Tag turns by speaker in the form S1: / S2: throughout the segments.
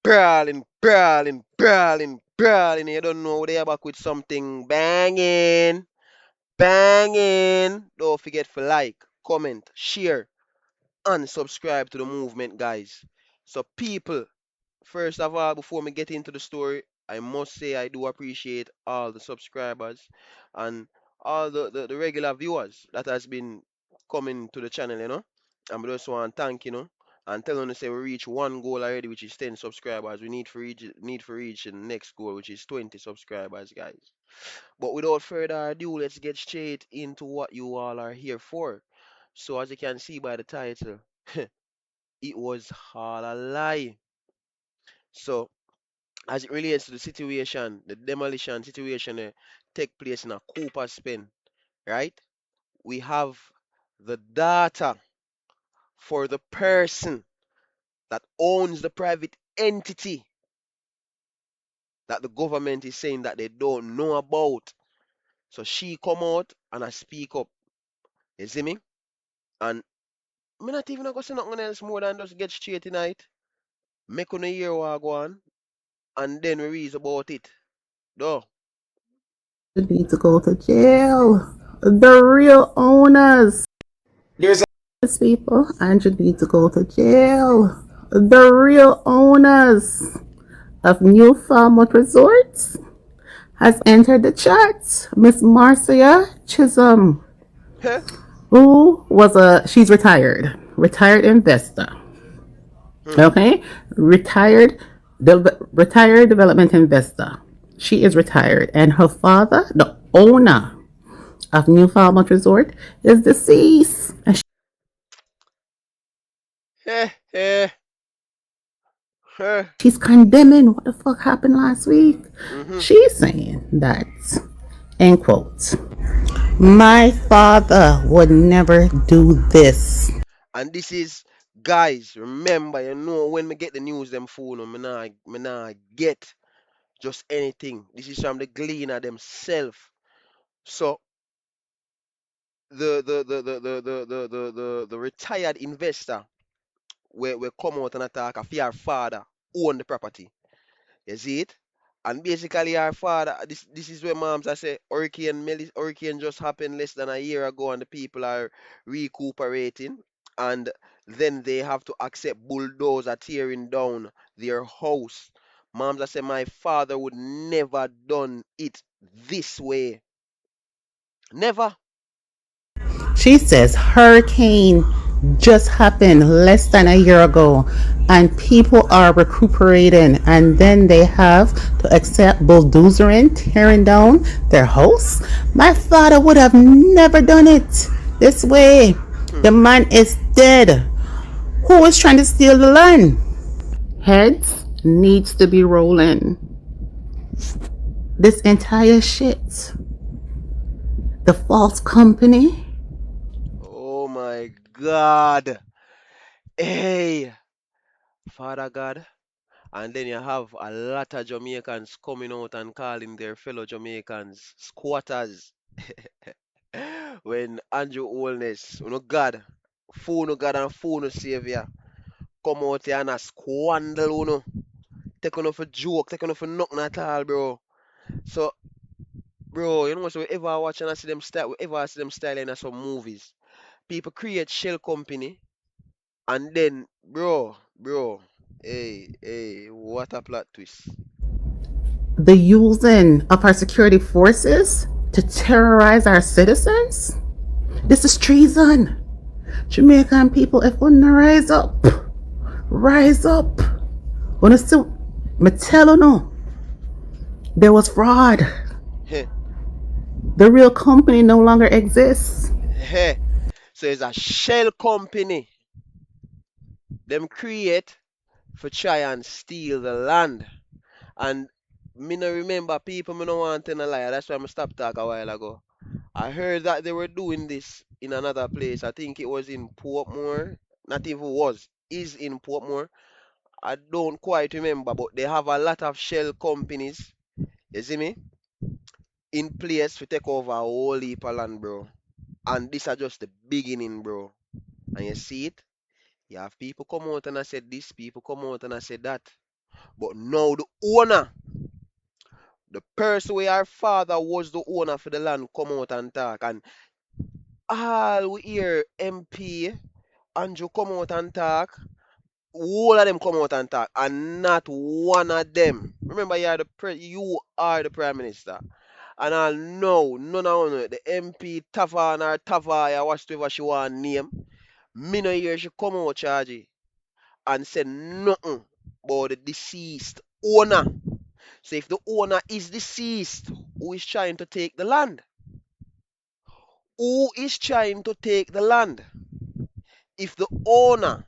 S1: brawling, brawling, brawling, brawling. You don't know they are back with something banging, banging. Don't forget to like, comment, share, and subscribe to the movement, guys. So, people, first of all, before me get into the story, I must say I do appreciate all the subscribers and all the regular viewers that has been coming to the channel, And we just want to thank, and tell them to say we reach one goal already, which is 10 subscribers. We need for reach the next goal, which is 20 subscribers, guys. But without further ado, let's get straight into what you all are here for. So as you can see by the title, it was all a lie. So as it relates to the situation, the demolition situation take place in a Cooper Spin, right? We have the data for the person that owns the private entity that the government is saying that they don't know about. So she come out and I speak up. You see me? And me not even gonna say nothing else more than just get straight tonight. Make on a hear what I go on, and then we read about it. Though.
S2: Need to go to jail. The real owners.
S3: There's
S2: These people, Andrew need to go to jail. The real owners of New Falmouth Resorts has entered the chat. Miss Marcia Chisholm,
S1: Heh?
S2: she's retired investor.
S1: Hmm.
S2: Okay, retired development investor. She is retired, and her father, the owner of New Falmouth Resort, is deceased. And
S1: Heh, heh, heh.
S2: she's condemning what the fuck happened last week.
S1: Mm-hmm.
S2: She's saying that, end quote, my father would never do this.
S1: And this is, guys, remember, when me get the news, them phone, me nah get just anything. This is from the gleaner themselves. So the retired investor will come out and attack if your father own the property. You see it? And basically our father, this is where moms I say hurricane just happened less than a year ago and the people are recuperating, and then they have to accept bulldozer tearing down their house. Moms I say my father would never done it this way. Never.
S2: She says hurricane just happened less than a year ago and people are recuperating, and then they have to accept bulldozering tearing down their house. My father would have never done it this way.
S1: Hmm.
S2: The man is dead. Who is trying to steal the land? Heads needs to be rolling. This entire shit, the false company.
S1: Oh my God. Hey, Father God. And then you have a lot of Jamaicans coming out and calling their fellow Jamaicans squatters. When Andrew Holness, God, phone God and phone Savior, come out here and a squandle, take on for joke, take on for nothing at all, bro. So, bro, so we ever watch and I see them style, we ever see them style in some movies. People create shell company and then, bro, hey, what a plot twist.
S2: The using of our security forces to terrorize our citizens? This is treason. Jamaican people, if we not rise up, rise up. When it's still, me tell you no, there was fraud.
S1: Heh,
S2: The real company no longer exists.
S1: heh. So it's a shell company. Them create for try and steal the land. And me no remember people me no want to tell a lie. That's why I stopped talk a while ago. I heard that they were doing this in another place. I think it was in Portmore. Not even was. Is in Portmore. I don't quite remember, but they have a lot of shell companies, you see me, in place to take over a whole heap of land, bro. And this are just the beginning, bro. And you see it? You have people come out and I said this, people come out and I said that. But now the owner, the person where our father was the owner for the land, come out and talk. And all we hear MP Andrew come out and talk. All of them come out and talk, and not one of them. Remember, you are the prime minister, and I know none of them, the MP Tavan or Tavaya, whatever she want name. Me no hear she come out charge and say nothing about the deceased owner. So if the owner is deceased, who is trying to take the land? Who is trying to take the land? If the owner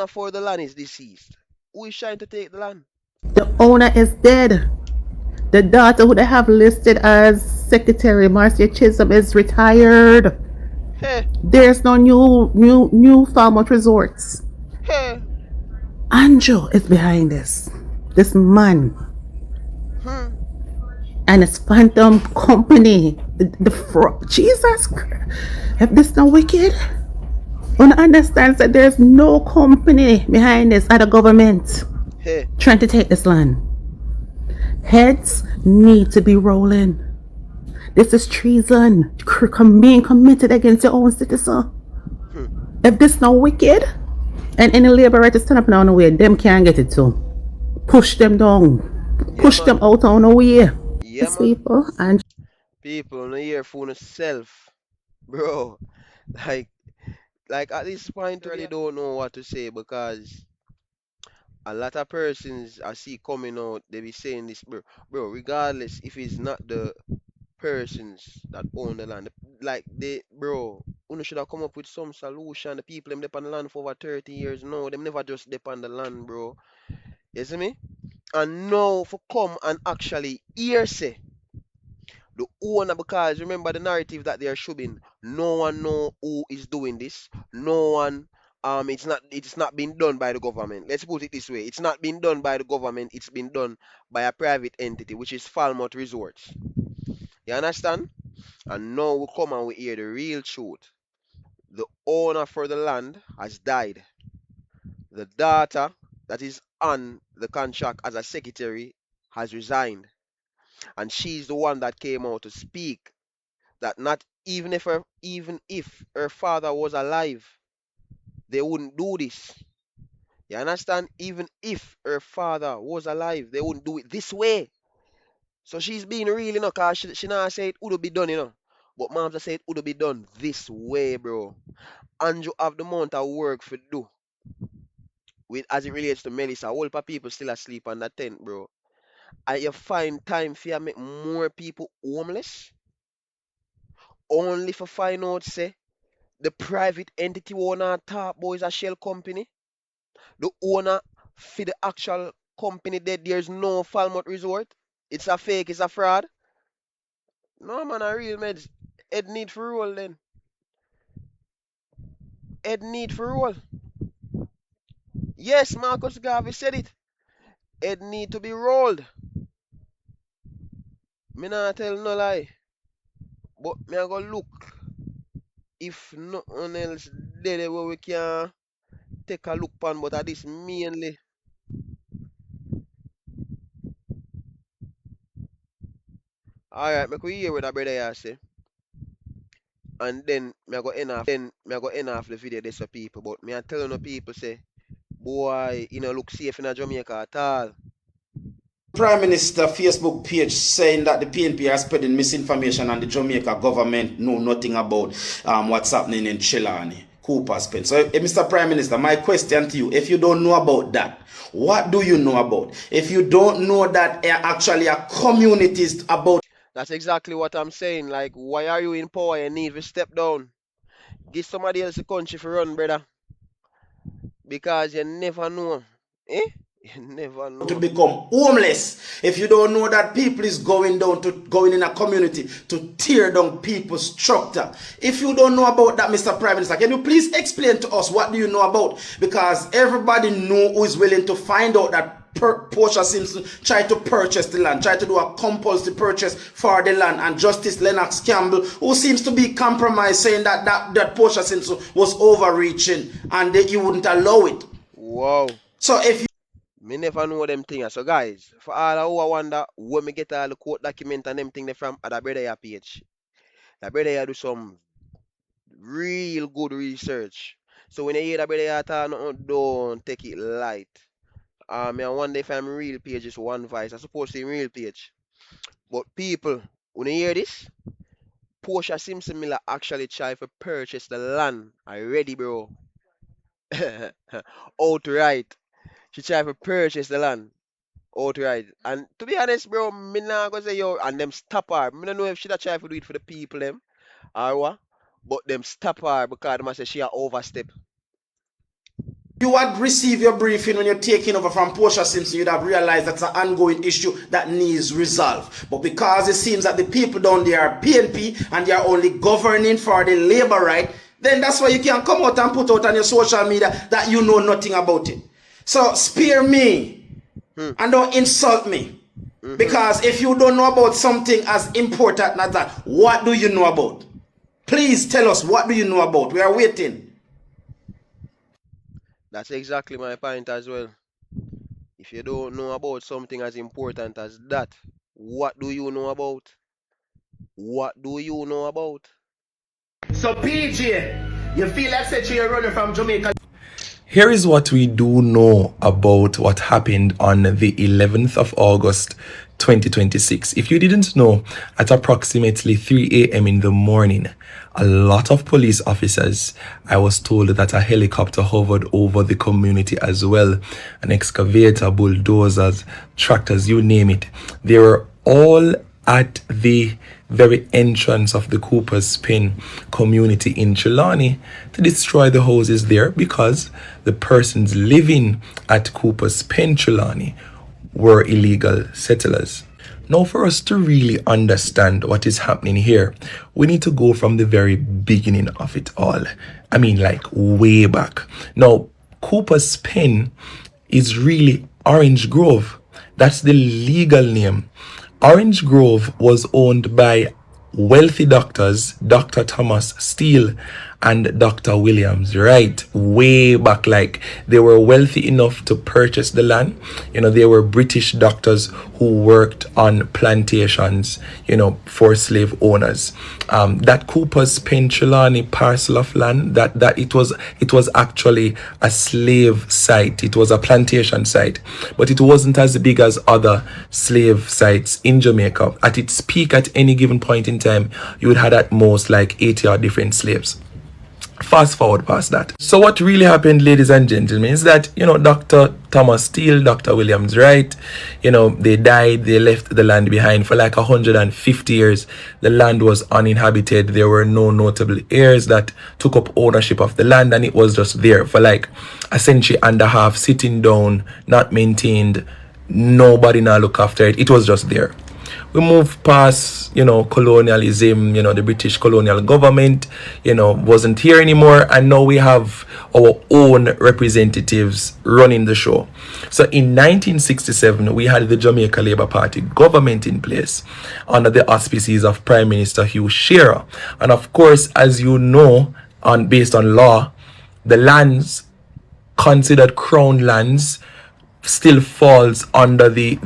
S1: for the land is deceased, who is trying to take the land?
S2: The owner is dead. The daughter who they have listed as Secretary Marcia Chisholm is retired.
S1: Hey,
S2: There's no new Falmouth resorts.
S1: hey,
S2: Andrew is behind this. This man
S1: hmm,
S2: and his phantom company. Jesus Christ. If this not wicked, one understands that there's no company behind this other government
S1: hey,
S2: trying to take this land. Heads need to be rolling. This is treason being committed against your own citizen.
S1: hmm.
S2: If this not wicked, and any labor right to stand up and on the way, them can't get it too. Push them down.
S1: Yeah,
S2: Push them
S1: man.
S2: out on the way.
S1: Yeah,
S2: These
S1: man.
S2: people and
S1: People no hear for themselves, bro. Like, like at this point, really don't know what to say because a lot of persons I see coming out, they be saying this, bro. Bro, regardless if it's not the persons that own the land, like bro, you should have come up with some solution. The people them depend on the land for over 30 years. No, them never just depend on the land, bro. You see me? And now for come and actually hear say the owner, because remember the narrative that they are showing, no one know who is doing this. No one, it's not been done by the government. Let's put it this way: it's not been done by the government. It's been done by a private entity, which is Falmouth Resorts. You understand? And now we come and we hear the real truth. The owner for the land has died. The daughter that is on the contract as a secretary has resigned, and she's the one that came out to speak that not even if her father was alive, they wouldn't do this. You understand? Even if her father was alive, they wouldn't do it this way. So she's being real, cause she not say it would be done, But mom just say it would be done this way, bro. Andrew have the amount of work for do with as it relates to Melissa. A whole lot of people still asleep on that tent, bro. And you find time for you make more people homeless only for find out say the private entity owner top boy is a shell company. The owner for the actual company that there's no Falmouth Resort. It's a fake, it's a fraud. No man, a real meds. Ed need for roll then. Ed need for roll. Yes, Marcus Garvey said it. Ed need to be rolled. Me not tell no lie. But me I go look if nothing else there where we can take a look on, but at this mainly. Alright, me could hear what that brother here say. And then me I go end off the video this for people. But me I tell no people say, boy, look safe in a Jamaica at all.
S3: Prime Minister Facebook page saying that the PNP are spreading misinformation and the Jamaica government know nothing about what's happening in Chilani, Cooper's Pen. So, Mr. Prime Minister, my question to you, if you don't know about that, what do you know about? If you don't know that actually a community is about
S1: That's exactly what I'm saying. Like, why are you in power? You need to step down. Give somebody else the country for run, brother. Because you never know. Eh? You never
S3: to
S1: know.
S3: become homeless, if you don't know that people is going in a community to tear down people's structure, if you don't know about that, Mr. Prime Minister, can you please explain to us what do you know about? Because everybody know who is willing to find out that Portia Simpson tried to purchase the land, tried to do a compulsory purchase for the land, and Justice Lennox Campbell, who seems to be compromised, saying that Portia Simpson was overreaching and that you wouldn't allow it.
S1: Wow.
S3: So if
S1: Me never know them things. So guys, for all who I wonder where me get all the court document and them thing they from, at the brother here page. The brother here do some real good research. So when you hear the brother here talk, don't take it light. Me I wonder if I'm real page is one voice. I suppose to real page. But people, when you hear this, Portia Simpson Miller actually tried to purchase the land already, bro. Outright. She tried to purchase the land outright. And to be honest, bro, me not gonna say yo and them stop her. Me don't know if she da try to do it for the people them or what. But them stop her because them a say she a overstep.
S3: you had received your briefing when you're taking over from Portia Simpson, you'd have realized that's an ongoing issue that needs resolve. But because it seems that the people down there are PNP and they are only governing for the labor right, then that's why you can come out and put out on your social media that you know nothing about it. So spare me and don't insult me. Because if you don't know about something as important as that, what do you know about? Please tell us, what do you know about? We are waiting.
S1: That's exactly my point as well. If you don't know about something as important as that, what do you know about? What do you know about?
S4: So PJ, you feel like said you're running from Jamaica.
S5: Here is what we do know about what happened on the 11th of August 2026. If you didn't know, at approximately 3 a.m. in the morning, a lot of police officers, I was told that a helicopter hovered over the community as well. An excavator, bulldozers, tractors, you name it. They were all at the very entrance of the Cooper's Pen community in Trelawney to destroy the houses there because the persons living at Cooper's Pen Trelawney were illegal settlers. Now, for us to really understand what is happening here, we need to go from the very beginning of it all. I mean, like way back. Now, Cooper's Pen is really Orange Grove. That's the legal name. Orange Grove was owned by wealthy doctors, Dr. Thomas Steele and Dr. Williams, right? Way back, like they were wealthy enough to purchase the land. They were British doctors who worked on plantations, for slave owners. That Cooper's Pen Trelawney parcel of land, that it was actually a slave site. It was a plantation site, but it wasn't as big as other slave sites in Jamaica. At its peak, at any given point in time, you would have at most like 80 or different slaves. Fast forward past that. So what really happened, ladies and gentlemen, is that, Dr. Thomas Steele, Dr. Williams Wright, they died, they left the land behind for like 150 years. The land was uninhabited. There were no notable heirs that took up ownership of the land, and it was just there for like a century and a half, sitting down, not maintained. Nobody now look after it. It was just there. We moved past, colonialism, the British colonial government, wasn't here anymore. And now we have our own representatives running the show. So in 1967, we had the Jamaica Labour Party government in place under the auspices of Prime Minister Hugh Shearer. And of course, as you know, based on law, the lands considered crown lands still falls under the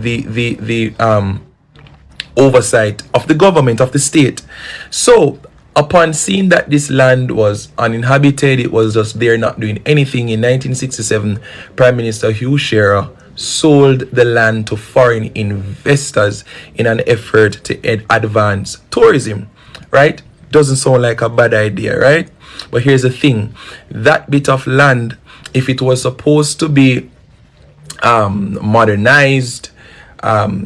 S5: oversight of the government of the state. So upon seeing that this land was uninhabited, it was just there not doing anything, in 1967 Prime Minister Hugh Shearer sold the land to foreign investors in an effort to advance tourism, right? Doesn't sound like a bad idea, right? But here's the thing, that bit of land, if it was supposed to be modernized,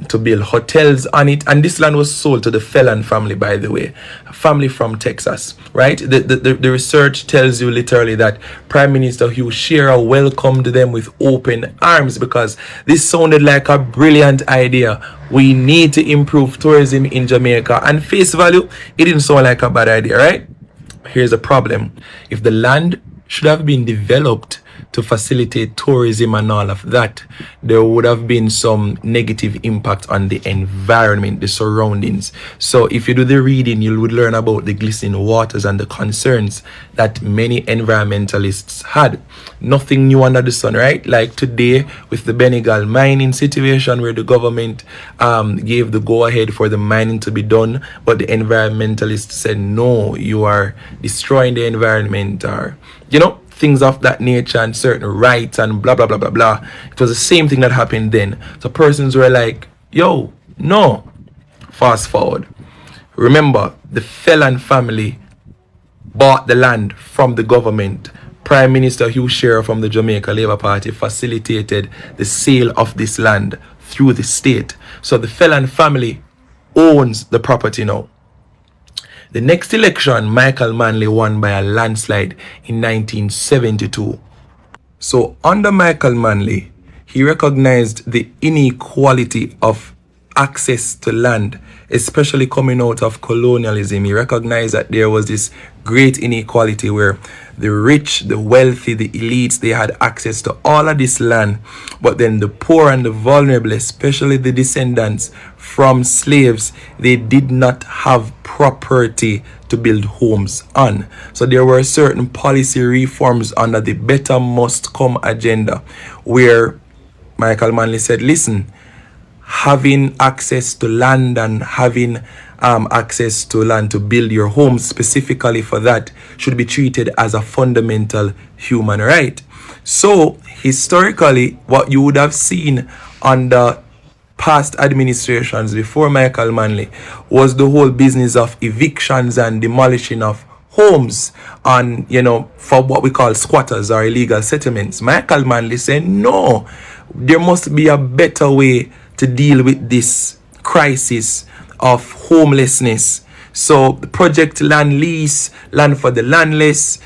S5: to build hotels on it, and this land was sold to the Felon family, by the way, a family from Texas, right? The research tells you literally that Prime Minister Hugh Shearer welcomed them with open arms because this sounded like a brilliant idea. We need to improve tourism in Jamaica, and face value, it didn't sound like a bad idea, right? Here's the problem. If the land should have been developed to facilitate tourism and all of that, there would have been some negative impact on the environment, the surroundings. So if you do the reading, you would learn about the glistening waters and the concerns that many environmentalists had. Nothing new under the sun, right? Like today with the Benegal mining situation, where the government gave the go-ahead for the mining to be done, but the environmentalists said, no, you are destroying the environment, or, things of that nature, and certain rights and blah, blah, blah, blah, blah. It was the same thing that happened then. So persons were like, yo, no. Fast forward. Remember, the Felon family bought the land from the government. Prime Minister Hugh Shearer from the Jamaica Labour Party facilitated the sale of this land through the state. So the Felon family owns the property now. The next election, Michael Manley won by a landslide in 1972. So under Michael Manley, he recognized the inequality of access to land, especially coming out of colonialism. He recognized that there was this great inequality where the rich, the wealthy, the elites, they had access to all of this land, but then the poor and the vulnerable, especially the descendants from slaves, they did not have property to build homes on. So there were certain policy reforms under the Better Must Come agenda, where Michael Manley said, listen, having access to land and having access to land to build your home specifically for that should be treated as a fundamental human right. So historically, what you would have seen under past administrations before Michael Manley was the whole business of evictions and demolishing of homes on, for what we call squatters or illegal settlements. Michael Manley said, no, there must be a better way to deal with this crisis of homelessness. So the Project Land Lease, Land for the Landless,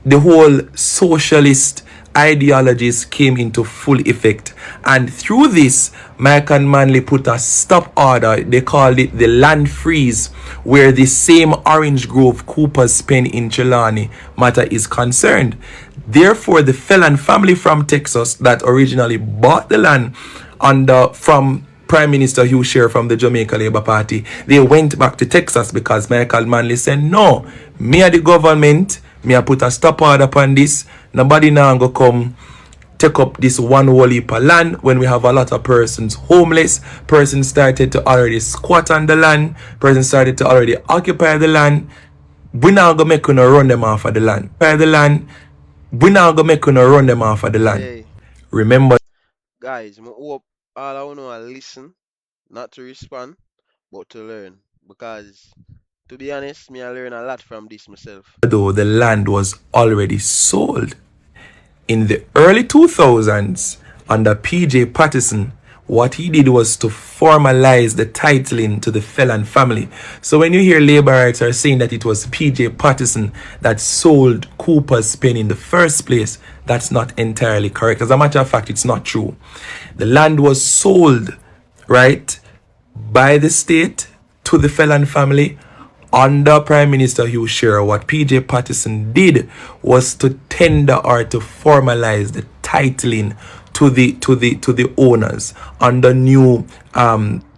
S5: the whole socialist ideologies came into full effect. And through this, Michael Manley put a stop order. They called it the land freeze, where the same Orange Grove, Cooper's Pen in Trelawney matter is concerned. Therefore, the Felon family from Texas that originally bought the land from Prime Minister Hugh Shearer from the Jamaica Labour Party, they went back to Texas because Michael Manley said, no, me and the government, me I put a stop order upon this. Nobody now go come take up this one whole heap of land when we have a lot of persons homeless. Persons started to already squat on the land. Persons started to already occupy the land. We now go make you run them off of the land. We now go make you run them off of the land.
S1: Hey,
S5: Remember,
S1: guys, I hope all I want to listen, not to respond, but to learn. Because, to be honest, me I learn a lot from this myself.
S5: though the land was already sold. In the early 2000s, under PJ Patterson, what he did was to formalize the titling to the Felon family. So when you hear laborites are saying that it was PJ Patterson that sold Cooper's Pen in the first place, that's not entirely correct. As a matter of fact, it's not true. The land was sold, right, by the state to the Felon family under Prime Minister Hugh Shearer. What PJ Patterson did was to tender or to formalize the titling to the owners under new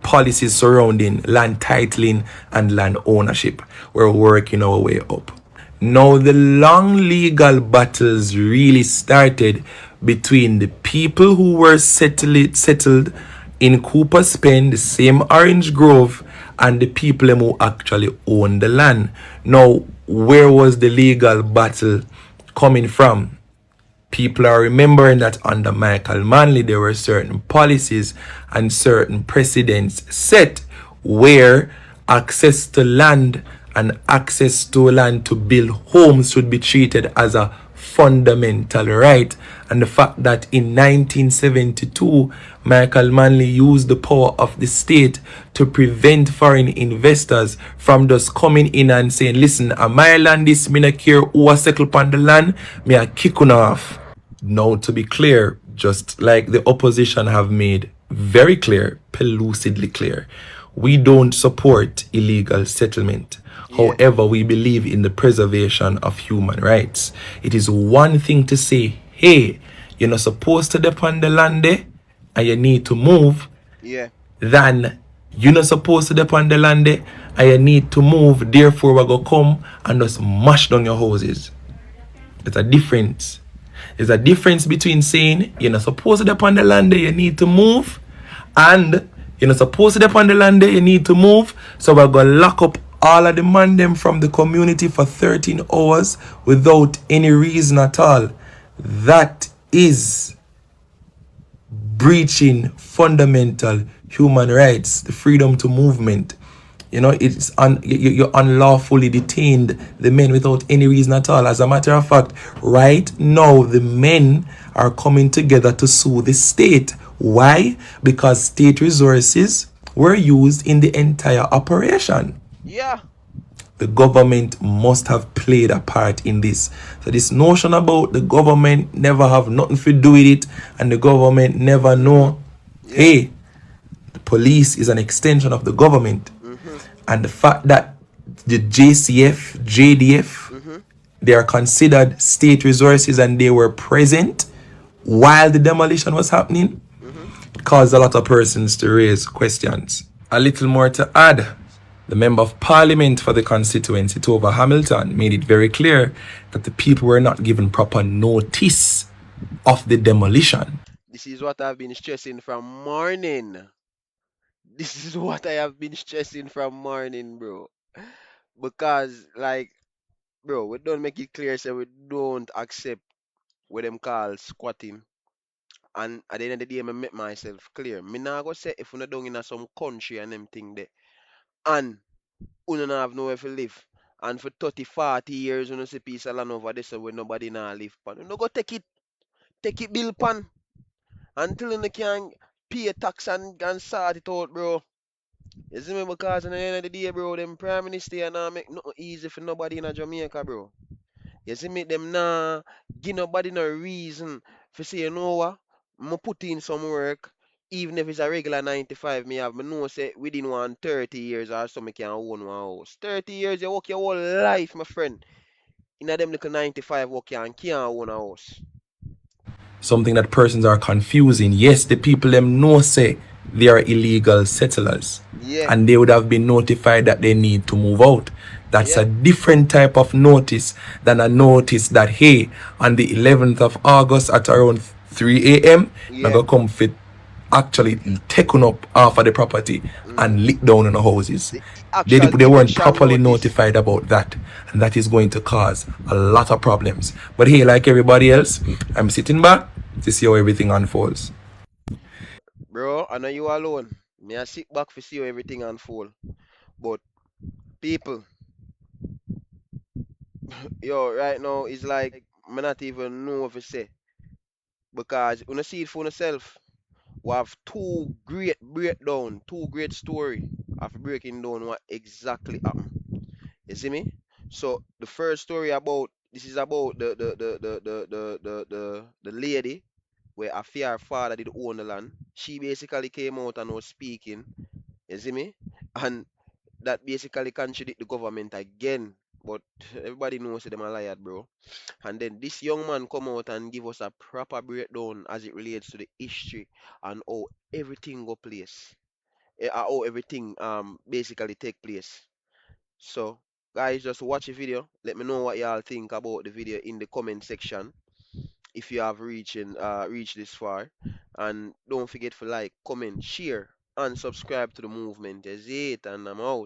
S5: policies surrounding land titling and land ownership. We're working our way up. Now the long legal battles really started between the people who were settled in Cooper's Pen, the same Orange Grove, and the people who actually own the land. Now, where was the legal battle coming from? People are remembering that under Michael Manley, there were certain policies and certain precedents set where access to land and access to land to build homes should be treated as a fundamental right. And the fact that in 1972, Michael Manley used the power of the state to prevent foreign investors from just coming in and saying, listen, my land is, me not care who a settle upon the land, me a kick on off. Now, to be clear, just like the opposition have made very clear, pellucidly clear, we don't support illegal settlement. However, we believe in the preservation of human rights. It is one thing to say, hey, you're not supposed to depend on the land there and you need to move,
S1: Yeah.
S5: than you're not supposed to depend on the land there and you need to move, therefore we're going to come and just mash down your houses. There's a difference. There's a difference between saying you're not supposed to depend on the land there, you need to move, and you're not supposed to depend on the land there, you need to move. So we're going to lock up all of the man them from the community for 13 hours without any reason at all. That is breaching fundamental human rights, the freedom to movement. You know, you unlawfully detained the men without any reason at all. As a matter of fact, right now the men are coming together to sue the state. Why? Because state resources were used in the entire operation.
S1: Yeah.
S5: The government must have played a part in this. So this notion about the government never have nothing to do with it and the government never know,
S1: Yeah.
S5: hey, the police is an extension of the government.
S1: Mm-hmm.
S5: And the fact that the JCF, JDF,
S1: Mm-hmm.
S5: they are considered state resources and they were present while the demolition was happening
S1: Mm-hmm.
S5: caused a lot of persons to raise questions. A little more to add. The Member of Parliament for the constituency, Tova Hamilton, made it very clear that the people were not given proper notice of the demolition.
S1: This is what I've been stressing from morning. This is what I have been stressing from morning, bro. Because, like, bro, we don't make it clear, so we don't accept what them call squatting. And at the end of the day, I make myself clear. Me nah go say if we down in a some country and them thing there, and we not have nowhere to live. And for 30, 40 years, you know, see piece of land over there, so where nobody nah live pan. You no go take it bill pan until you can pay tax and sort it out, bro. You see me? Because at the end of the day, bro, them prime minister and make nothing easy for nobody in a Jamaica, bro. You see me? Them nah give nobody no reason for say, you know what? I'ma put in some work. Even if it's a regular 95, me know say within 130 years or so me can own one house. 30 years you work your whole life, my friend. In a them little 95 work you and can't own a house.
S5: Something that persons are confusing. Yes, the people them know say they are illegal settlers
S1: Yeah,
S5: and they would have been notified that they need to move out. That's
S1: yeah,
S5: a different type of notice than a notice that, hey, on the 11th of August at around 3 a.m., I'm
S1: yeah.
S5: going to come fit actually taking up half of the property
S1: Mm.
S5: and lick down on the houses.
S1: The
S5: They,
S1: actual
S5: they
S1: giving
S5: weren't
S1: strong
S5: properly
S1: notice.
S5: notified about that, and that is going to cause a lot of problems. But hey, like everybody else, I'm sitting back to see how everything unfolds.
S1: Bro, I know you alone. Me I sit back for see how everything unfold. But people, yo, right now it's like me not even know what to say. Because when you see it for yourself, we have two great story of breaking down what exactly happened. You see me? So the first story about this is about the lady where a fear father did own the land. She basically came out and was speaking. You see me? And that basically contradict the government again. But everybody knows them a liar, bro. And then this young man come out and give us a proper breakdown as it relates to the history and how everything go place. How everything basically take place. So guys, just watch the video. Let me know what y'all think about the video in the comment section if you have reached this far. And don't forget to like, comment, share, and subscribe to the movement. That's it, and I'm out.